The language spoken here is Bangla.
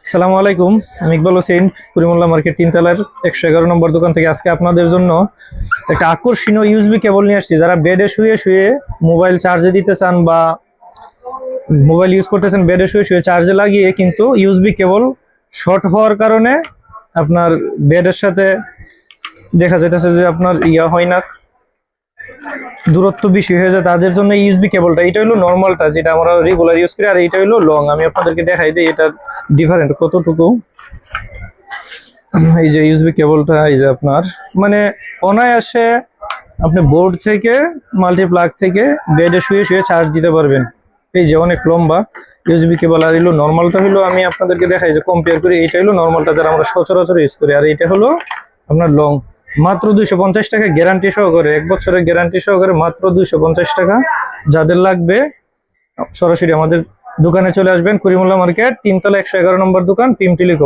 আসসালামু আলাইকুম, আমি ইকবাল হোসেন, করিমুল্লাহ মার্কেট তিনতলার 111 নম্বর দোকান থেকে আজকে আপনাদের জন্য একটা আকর্ষণীয় ইউএসবি কেবল নিয়ে আসছি। যারা বেডে শুয়ে শুয়ে মোবাইল চার্জে দিতে চান বা মোবাইল ইউজ করতেছেন, বেডে শুয়ে শুয়ে চার্জে লাগিয়ে কিন্তু ইউএসবি কেবল শর্ট হওয়ার কারণে আপনার বেডের সাথে দেখা যাইতেছে যে আপনার হয় না, দূরত্ব বেশি হয়ে যায়, তাদের জন্য ইউএসবি কেবলটা এটা হলো নর্মালটা, যেটা আমরা রেগুলার ইউজ করি, আর এটা হলো লং। আমি আপনাদেরকে দেখাই দিই এটা ডিফারেন্ট কতটুকু। এই যে ইউএসবি কেবলটা, এই যে আপনার মানে অনায়াসে আপনি বোর্ড থেকে মাল্টিপ্লাগ থেকে বেডে শুয়ে শুয়ে চার্জ দিতে পারবেন। এই যে অনেক লম্বা ইউএসবি কেবল। আর হলো নর্মালটা হলো, আমি আপনাদেরকে দেখাই যে কম্পেয়ার করি, এটা হলো নর্মালটা যারা আমরা সচরাচর ইউজ করি, আর এটা হলো আপনার লং। মাত্র 250 টাকা গ্যারান্টি সহকারে, 1 বছরের গ্যারান্টি সহকারে মাত্র 250 টাকা। যাদের লাগবে সরাসরি আমাদের দোকানে চলে আসবেন, করিমুল্লাহ মার্কেট তিনতলা 111 নম্বর দোকান, পিম টেলিকম।